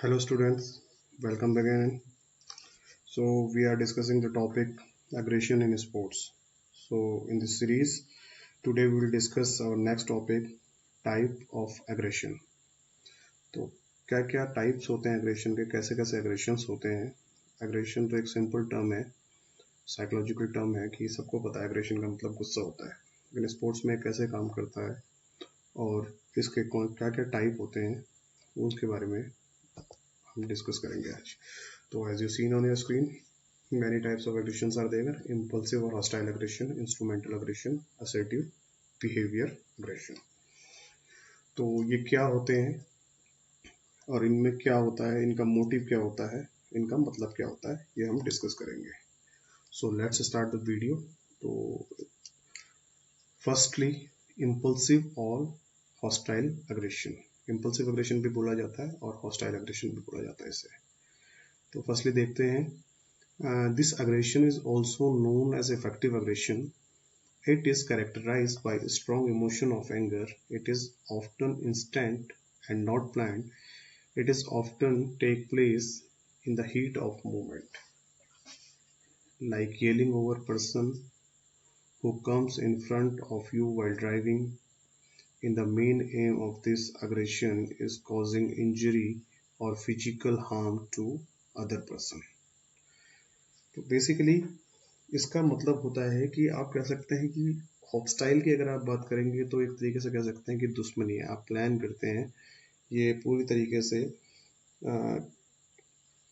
Hello students, welcome again. So we are discussing the topic aggression in sports. So in this series, today we will discuss our next topic type of aggression. तो क्या क्या types होते हैं aggression के, कैसे कैसे aggressions होते हैं. एग्रेशन तो एक सिंपल टर्म है, साइकोलॉजिकल टर्म है कि सबको पता है एग्रेशन का मतलब गुस्सा होता है, लेकिन स्पोर्ट्स में कैसे काम करता है और इसके कौन क्या क्या टाइप होते हैं उसके बारे में हम डिस्कस करेंगे आज. तो as you seen on your screen, many types of aggressions are there: impulsive or hostile aggression, instrumental aggression, assertive behavior aggression. तो ये क्या होते हैं और इनमें क्या होता है, इनका मोटिव क्या होता है, इनका मतलब क्या होता है, ये हम डिस्कस करेंगे. So let's start the video. तो फर्स्टली, इम्पल्सिव और हॉस्टाइल एग्रेशन. इम्पल्सिव एग्रेशन भी बोला जाता है और हॉस्टाइल एग्रेशन भी बोला जाता है इसे. तो फर्स्टली देखते हैं. This aggression is also known as affective aggression. It is characterized by a strong emotion of anger. It is often instant and not planned. It is often take place in the heat of movement, like yelling over person who comes in front of you while driving. In the main aim of this aggression is causing injury or physical harm to other person. तो basically इसका मतलब होता है कि आप कह सकते हैं कि हॉस्टाइल की अगर आप बात करेंगे तो एक तरीके से कह सकते हैं कि दुश्मनी है, आप प्लान करते हैं. ये पूरी तरीके से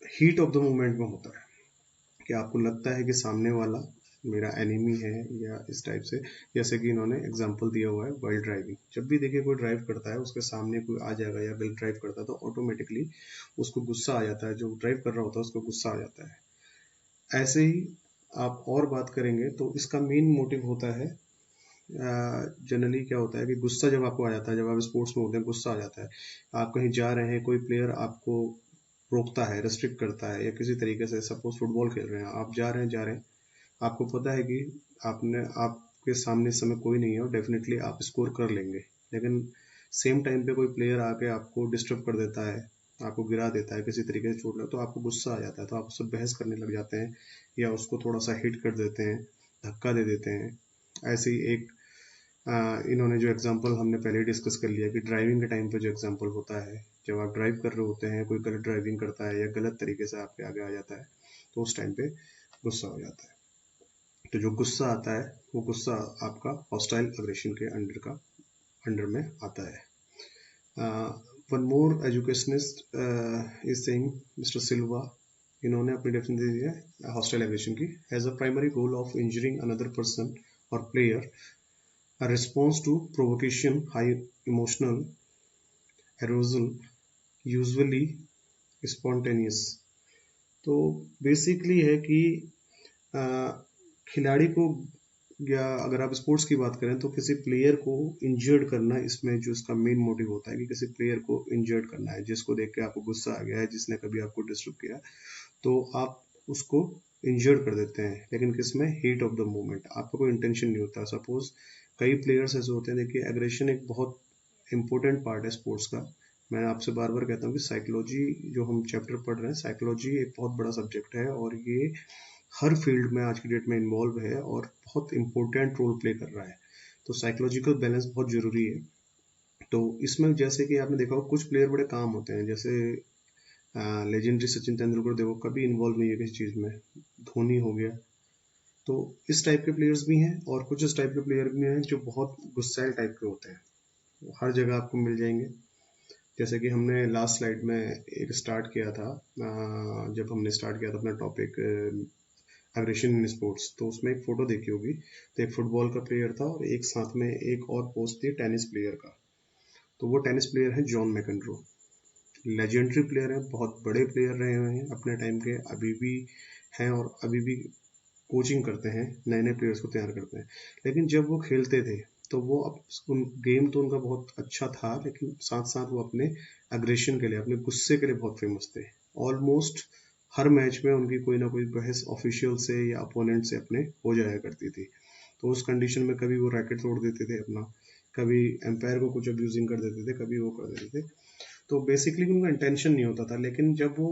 हीट ऑफ द मोमेंट में होता है कि आपको लगता है कि सामने वाला मेरा एनिमी है या इस टाइप से. जैसे कि इन्होंने एग्जांपल दिया हुआ है वाइल ड्राइविंग. जब भी देखिए कोई ड्राइव करता है, उसके सामने कोई आ जाएगा या गलत ड्राइव करता है तो ऑटोमेटिकली उसको गुस्सा आ जाता है. जो ड्राइव कर रहा होता है उसको गुस्सा आ जाता है. ऐसे ही आप और बात करेंगे तो इसका मेन मोटिव होता है, जनरली क्या होता है कि गुस्सा जब आपको आ जाता है, जब आप स्पोर्ट्स में होते हैं गुस्सा आ जाता है. आप कहीं जा रहे हैं, कोई प्लेयर आपको रोकता है, रेस्ट्रिक्ट करता है या किसी तरीके से, सपोज फुटबॉल खेल रहे हैं, आप जा रहे हैं, आपको पता है कि आपके सामने इस समय कोई नहीं है और डेफिनेटली आप स्कोर कर लेंगे, लेकिन सेम टाइम पे कोई प्लेयर आके आपको डिस्टर्ब कर देता है, आपको गिरा देता है, किसी तरीके से चोट लगा तो आपको गुस्सा आ जाता है, तो आप उससे बहस करने लग जाते हैं या उसको थोड़ा सा हिट कर देते हैं, धक्का दे देते हैं. ऐसे ही एक इन्होंने जो एग्जांपल हमने पहले डिस्कस कर लिया कि ड्राइविंग के टाइम पे जो एग्जांपल होता है, जब आप ड्राइव कर रहे होते हैं, कोई गलत ड्राइविंग करता है या गलत तरीके से आपके आगे आ जाता है तो उस टाइम पे गुस्सा हो जाता है. तो जो गुस्सा आता है वो गुस्सा आपका हॉस्टाइल एग्रेशन के अंडर में आता है. One more educationist is saying, mister Silva, इन्होंने अपनी डेफिनेशन दी है हॉस्टाइल एग्रेशन की. As a primary goal of injuring another person और player, a response to provocation, high emotional arousal, usually spontaneous. तो बेसिकली है कि खिलाड़ी को, या अगर आप स्पोर्ट्स की बात करें तो किसी प्लेयर को इंजर्ड करना, इसमें जो इसका मेन मोटिव होता है कि किसी प्लेयर को इंजर्ड करना है, जिसको देख के आपको गुस्सा आ गया है, जिसने कभी आपको डिस्टर्ब किया, तो आप उसको इंजर्ड कर देते हैं, लेकिन किसमें, हीट ऑफ द मोमेंट. आपका कोई इंटेंशन नहीं होता. सपोज कई प्लेयर्स ऐसे होते हैं, देखिए एग्रेशन एक बहुत इंपॉर्टेंट पार्ट है स्पोर्ट्स का. मैं आपसे बार बार कहता हूँ कि साइकोलॉजी जो हम चैप्टर पढ़ रहे हैं, साइकोलॉजी एक बहुत बड़ा सब्जेक्ट है और ये हर फील्ड में आज की डेट में इन्वॉल्व है और बहुत इंपॉर्टेंट रोल प्ले कर रहा है. तो साइकोलॉजिकल बैलेंस बहुत जरूरी है. तो इसमें जैसे कि आपने देखा हो कुछ प्लेयर बड़े काम होते हैं, जैसे लेजेंडरी सचिन तेंदुलकर देखो कभी इन्वॉल्व नहीं है किसी चीज़ में, धोनी हो गया. तो इस टाइप के प्लेयर्स भी हैं और कुछ इस टाइप के प्लेयर भी हैं जो बहुत गुस्सैल टाइप के होते हैं, हर जगह आपको मिल जाएंगे. जैसे कि हमने लास्ट स्लाइड में एक स्टार्ट किया था, जब हमने स्टार्ट किया था अपना टॉपिक एग्रेशन इन स्पोर्ट्स, तो उसमें एक फोटो देखी होगी. तो एक फुटबॉल का प्लेयर था और एक साथ में एक और पोस्ट थी टेनिस प्लेयर का. तो वो टेनिस प्लेयर है जॉन मैकेनरो. लेजेंडरी प्लेयर है, बहुत बड़े प्लेयर रहे हुए हैं अपने टाइम के, अभी भी हैं और अभी भी कोचिंग करते हैं, नए नए प्लेयर्स को तैयार करते हैं. लेकिन जब वो खेलते थे तो वो गेम तो उनका बहुत अच्छा था, लेकिन साथ साथ वो अपने अग्रेशन के लिए, अपने गुस्से के लिए बहुत फेमस थे. ऑलमोस्ट हर मैच में उनकी कोई ना कोई बहस ऑफिशियल से या अपोनेंट से अपने हो जाया करती थी. तो उस कंडीशन में कभी वो रैकेट तोड़ देते थे अपना, कभी एम्पायर को कुछ अब्यूजिंग कर देते थे, कभी वो कर देते थे. तो बेसिकली उनका इंटेंशन नहीं होता था, लेकिन जब वो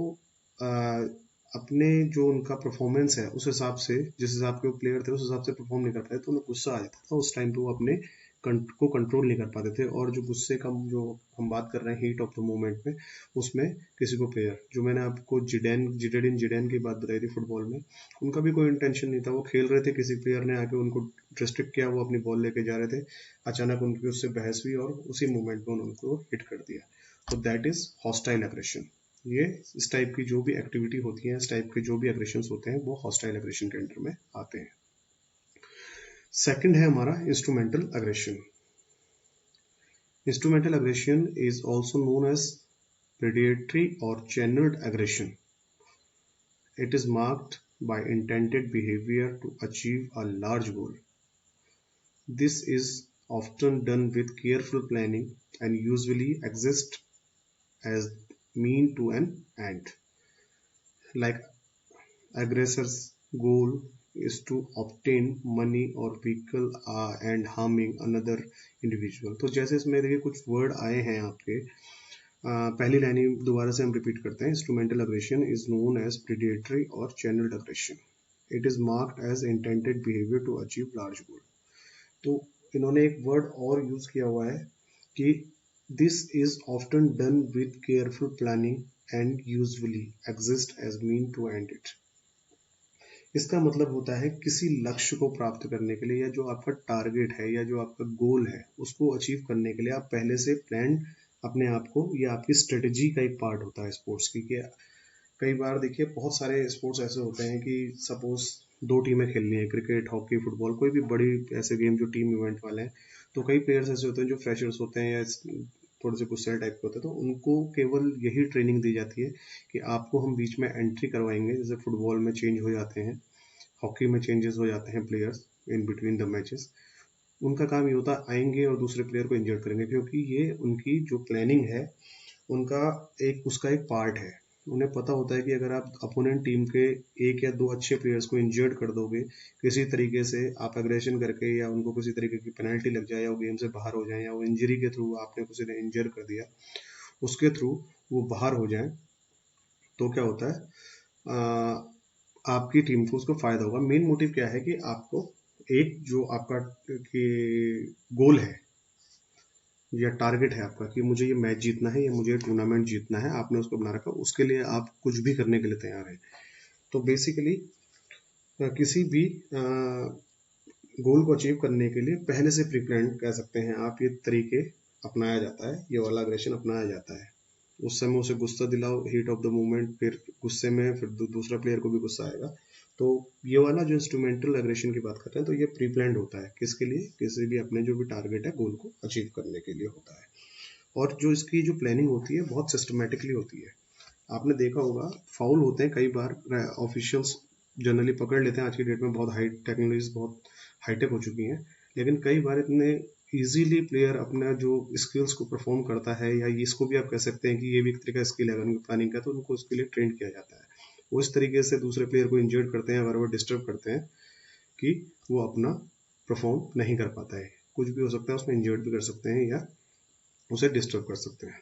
अपने जो उनका परफॉर्मेंस है उस हिसाब से, जिस हिसाब के वो प्लेयर थे उस हिसाब से परफॉर्म नहीं कर पाए, तो उन्हें गुस्सा आ जाता था। उस टाइम पे वो अपने को कंट्रोल नहीं कर पाते थे। और जो गुस्से का जो हम बात कर रहे हैं हीट ऑफ द मोमेंट में, उसमें किसी को प्लेयर, जो मैंने आपको जिडेन की बात बताई थी फुटबॉल में, उनका भी कोई इंटेंशन नहीं था। वो खेल रहे थे, किसी प्लेयर ने आके उनको रिस्ट्रिक्ट किया, वो अपनी बॉल लेके जा रहे थे, अचानक उनकी उससे बहस हुई और उसी मोमेंट में उनको हिट कर दिया। तो दैट इज हॉस्टाइल एग्रेशन। ये इस टाइप की जो भी एक्टिविटी होती है, इस टाइप के जो भी एग्रेशन होते हैं, वो हॉस्टाइल एग्रेशन के अंडर में आते हैं। सेकंड है हमारा instrumental aggression. Instrumental aggression is also known as predatory or channeled aggression. It is marked by intended behavior to achieve a large goal. This is often done with careful planning and usually exists as mean to an end. Like aggressor's goal is to obtain money or vehicle and harming another individual. तो जैसे इसमें देखिए कुछ word आए हैं आपके, पहली line दोबारा से हम रिपीट करते हैं। Instrumental aggression is known as predatory और channelled aggression. It is marked as intended behaviour to achieve large goal. तो इन्होंने एक वर्ड और यूज किया हुआ है कि this is often done with careful planning and usually exist as mean to end it. इसका मतलब होता है किसी लक्ष्य को प्राप्त करने के लिए, या जो आपका टारगेट है या जो आपका गोल है उसको अचीव करने के लिए आप पहले से प्लान अपने आप को, ये आपकी स्ट्रेटेजी का एक पार्ट होता है स्पोर्ट्स की। कई बार देखिए बहुत सारे स्पोर्ट्स ऐसे होते हैं कि सपोज दो टीमें खेलनी है, क्रिकेट, हॉकी, फुटबॉल, कोई भी बड़ी ऐसे गेम जो टीम इवेंट वाले हैं, तो कई प्लेयर्स ऐसे होते हैं जो फ्रेशर्स होते हैं या थोड़े से गुस्सेल टाइप के होते हैं, तो उनको केवल यही ट्रेनिंग दी जाती है कि आपको हम बीच में एंट्री करवाएंगे। जैसे फुटबॉल में चेंज हो जाते हैं, हॉकी में चेंजेस हो जाते हैं players in between the matches, उनका काम ये होता है आएंगे और दूसरे प्लेयर को इंजर्ड करेंगे, क्योंकि ये उनकी जो प्लानिंग है उनका उसका एक पार्ट है। उन्हें पता होता है कि अगर आप अपोनेंट टीम के एक या दो अच्छे प्लेयर्स को इंजर्ड कर दोगे किसी तरीके से, आप एग्रेशन करके, या उनको किसी तरीके की पेनल्टी लग जाए, या वो गेम से बाहर हो जाए, या वो इंजरी के थ्रू आपने किसी ने इंजर कर दिया उसके थ्रू वो बाहर हो जाए, तो क्या होता है आपकी टीम को उसको फायदा होगा। मेन मोटिव क्या है कि आपको एक जो आपका गोल है या टारगेट है आपका कि मुझे ये मैच जीतना है या मुझे ये टूर्नामेंट जीतना है, आपने उसको बना रखा, उसके लिए आप कुछ भी करने के लिए तैयार हैं। तो बेसिकली किसी भी गोल को अचीव करने के लिए पहले से प्री प्लान कह सकते हैं आप, ये तरीके अपनाया जाता है, ये वाला अग्रेशन अपनाया जाता है। उस समय उसे गुस्सा दिलाओ, हीट ऑफ द मोमेंट, फिर गुस्से में फिर दूसरा प्लेयर को भी गुस्सा आएगा। तो ये वाला जो इंस्ट्रूमेंटल एग्रेशन की बात करते हैं, तो ये प्री प्लान्ड होता है, किसके लिए, किसी भी अपने जो भी टारगेट है गोल को अचीव करने के लिए होता है। और जो इसकी जो प्लानिंग होती है बहुत सिस्टमेटिकली होती है। आपने देखा होगा फाउल होते हैं कई बार, ऑफिशियल्स जनरली पकड़ लेते हैं। आज की डेट में बहुत हाई टेक्नोलॉजीज बहुत हाईटेक हो चुकी हैं, लेकिन कई बार इतने इजीली प्लेयर अपना जो स्किल्स को परफॉर्म करता है, या इसको भी आप कह सकते हैं कि ये भी एक तरीका स्किल है अगर प्लानिंग का, तो उनको उसके लिए ट्रेन किया जाता है। वो इस तरीके से दूसरे प्लेयर को इंजर्ड करते हैं, अगर वो डिस्टर्ब करते हैं कि वो अपना परफॉर्म नहीं कर पाता है। कुछ भी हो सकता है उसमें, इंजर्ड भी कर सकते हैं या उसे डिस्टर्ब कर सकते हैं।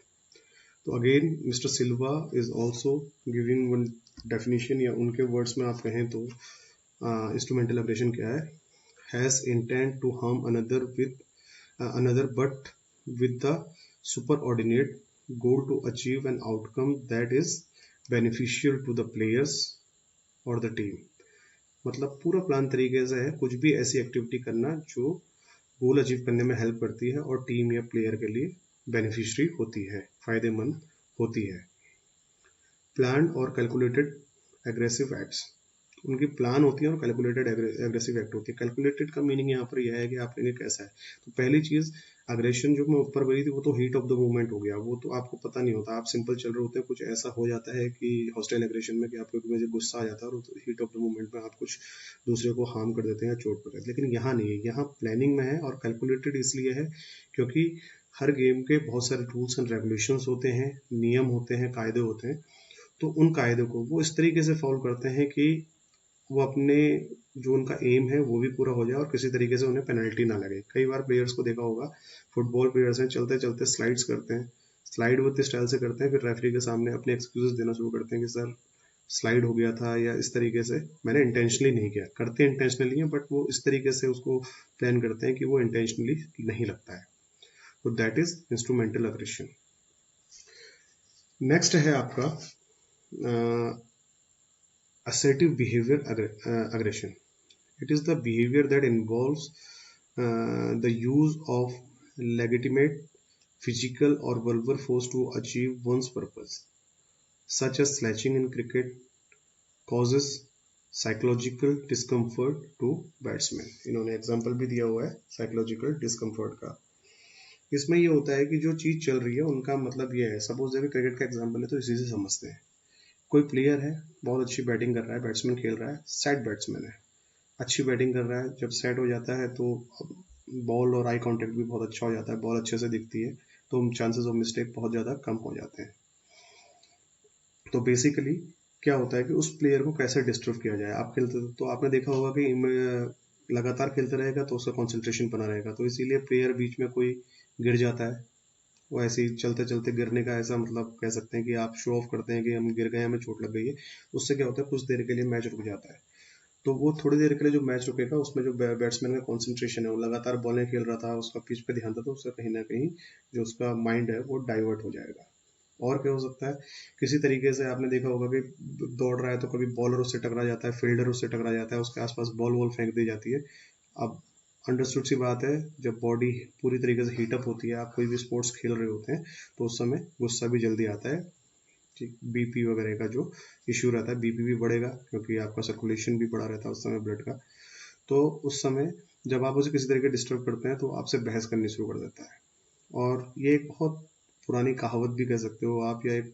तो again mister Silva is also giving one definition, या उनके वर्ड्स में आप कहें तो इंस्ट्रूमेंटल एग्रेशन क्या है, has intent to harm another but with the superordinate goal to achieve an outcome that is beneficial to the players or the team। मतलब पूरा प्लान तरीके से है, कुछ भी ऐसी एक्टिविटी करना जो गोल अचीव करने में हेल्प करती है और टीम या प्लेयर के लिए बेनिफिशियरी होती है, फायदेमंद होती है। प्लान और कैलकुलेटेड एग्रेसिव एक्ट्स, उनकी प्लान होती है और कैलकुलेटेड एग्रेसिव एक्ट होती है। कैलकुलेटेड का मीनिंग यहाँ पर यह है कि आपने कैसा है। तो पहली चीज अग्रेशन जो मैं ऊपर बोली थी वो तो हीट ऑफ द मोमेंट हो गया, वो तो आपको पता नहीं होता, आप सिंपल चल रहे होते हैं, कुछ ऐसा हो जाता है कि हॉस्टाइल एग्रेशन में कि आपको मुझे गुस्सा आ जाता है और हीट ऑफ द मोमेंट में आप कुछ दूसरे को हार्म कर देते हैं या चोट कर देते हैं। लेकिन यहाँ नहीं है, यहाँ प्लानिंग में है। और कैलकुलेटेड इसलिए है क्योंकि हर गेम के बहुत सारे रूल्स एंड रेगुलेशंस होते हैं, नियम होते हैं, कायदे होते हैं। तो उन कायदों को वो इस तरीके से फॉलो करते हैं कि वो अपने जो उनका एम है वो भी पूरा हो जाए और किसी तरीके से उन्हें पेनल्टी ना लगे। कई बार प्लेयर्स को देखा होगा, फुटबॉल प्लेयर्स हैं, चलते चलते स्लाइड्स करते हैं, स्लाइड वो इस स्टाइल से करते हैं, फिर रेफरी के सामने अपने एक्सक्यूजेस देना शुरू करते हैं कि सर स्लाइड हो गया था, या इस तरीके से मैंने इंटेंशनली नहीं किया। करते इंटेंशनली है, बट वो इस तरीके से उसको प्लान करते हैं कि वो इंटेंशनली नहीं लगता है। तो that is instrumental aggression. Next है आपका assertive behavior aggression. It is the behavior that involves the use of legitimate physical or verbal force to achieve one's purpose, such as sledging in cricket causes psychological discomfort to batsmen. इन्होंने example भी दिया हुआ है psychological discomfort का। इसमें ये होता है कि जो चीज चल रही है उनका मतलब ये है, सपोज अभी क्रिकेट का एग्जाम्पल है तो इसी से समझते हैं। कोई प्लेयर है, बहुत अच्छी बैटिंग कर रहा है, बैट्समैन खेल रहा है, सेट बैट्समैन है, अच्छी बैटिंग कर रहा है, जब सेट हो जाता है तो बॉल और आई कांटेक्ट भी बहुत अच्छा हो जाता है, बॉल अच्छे से दिखती है, तो चांसेस ऑफ मिस्टेक बहुत ज़्यादा कम हो जाते हैं। तो बेसिकली क्या होता है कि उस प्लेयर को कैसे डिस्टर्ब किया जाए। आप खेलते तो आपने देखा होगा कि लगातार खेलते रहेगा तो उसका कॉन्सेंट्रेशन बना रहेगा, तो इसीलिए प्लेयर बीच में कोई गिर जाता है, वो ऐसे ही चलते चलते गिरने का ऐसा मतलब कह सकते हैं कि आप शो ऑफ करते हैं कि हम गिर गए, हमें चोट लग गई है। उससे क्या होता है, कुछ देर के लिए मैच रुक जाता है। तो वो थोड़ी देर के लिए जो मैच रुकेगा उसमें जो बैट्समैन का कंसंट्रेशन है, वो लगातार बॉलें खेल रहा था, उसका पिच पे ध्यान था, तो उसका कहीं ना कहीं जो उसका माइंड है वो डाइवर्ट हो जाएगा। और क्या हो सकता है, किसी तरीके से आपने देखा होगा कि दौड़ रहा है तो कभी बॉलर उससे टकरा जाता है, फील्डर उससे टकरा जाता है, उसके आसपास बॉल वॉल फेंक दी जाती है। अब अंडरस्टूड सी बात है, जब बॉडी पूरी तरीके से हीटअप होती है, आप कोई भी स्पोर्ट्स खेल रहे होते हैं, तो उस समय गुस्सा भी जल्दी आता है, बीपी वगैरह का जो इश्यू रहता है, बीपी भी बढ़ेगा क्योंकि आपका सर्कुलेशन भी बढ़ा रहता है उस समय ब्लड का। तो उस समय जब आप उसे किसी तरीके डिस्टर्ब करते हैं तो आपसे बहस करनी शुरू कर देता है। और ये एक बहुत पुरानी कहावत भी कह सकते हो आप, या एक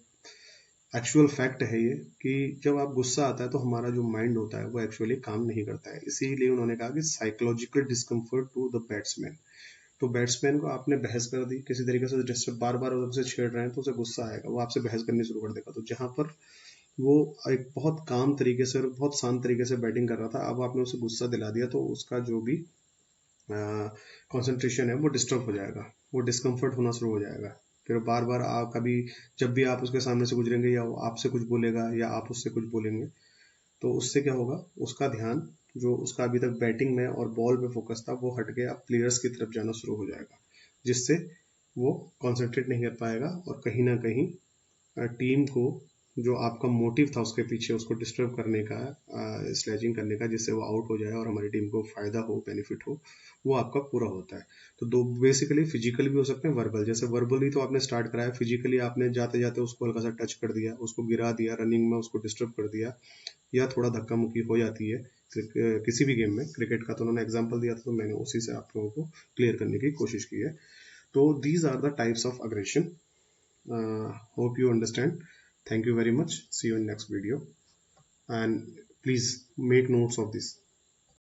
एक्चुअल फैक्ट है ये, कि जब आप गुस्सा आता है तो हमारा जो माइंड होता है वो एक्चुअली काम नहीं करता है। इसीलिए उन्होंने कहा कि psychological discomfort to the batsman. तो बैट्समैन को आपने बहस कर दी किसी तरीके से, डिस्टर्ब बार बार उसे छेड़ रहे हैं, तो उसे गुस्सा आएगा, वो आपसे बहस करनी शुरू कर देगा। तो जहां पर वो एक बहुत काम तरीके से और बहुत शांत तरीके से बैटिंग कर रहा था, अब आपने उसे गुस्सा दिला दिया, तो उसका जो भी कंसंट्रेशन है वो डिस्टर्ब हो जाएगा, वो डिस्कम्फर्ट होना शुरू हो जाएगा। फिर बार बार आप कभी जब भी आप उसके सामने से गुजरेंगे या वो आपसे कुछ बोलेगा या आप उससे कुछ बोलेंगे, तो उससे क्या होगा, उसका ध्यान जो उसका अभी तक बैटिंग में और बॉल पे फोकस था वो हट के अब प्लेयर्स की तरफ जाना शुरू हो जाएगा, जिससे वो कंसंट्रेट नहीं कर पाएगा और कहीं ना कहीं टीम को जो आपका मोटिव था उसके पीछे उसको डिस्टर्ब करने का, स्लेजिंग करने का, जिससे वो आउट हो जाए और हमारी टीम को फायदा हो, बेनिफिट हो, वो आपका पूरा होता है। तो दो बेसिकली फिजिकल भी हो सकते हैं, वर्बल। जैसे वर्बली तो आपने स्टार्ट कराया, फिजिकली आपने जाते जाते उसको हल्का सा टच कर दिया, उसको गिरा दिया, रनिंग में उसको डिस्टर्ब कर दिया, या थोड़ा धक्का मुक्की हो जाती है किसी भी गेम में। क्रिकेट का तो उन्होंने एग्जाम्पल दिया था, तो मैंने उसी से आप लोगों को क्लियर करने की कोशिश की है। तो these are the types of aggression. Hope you understand. Thank you very much. See you in next video, and please make notes of this.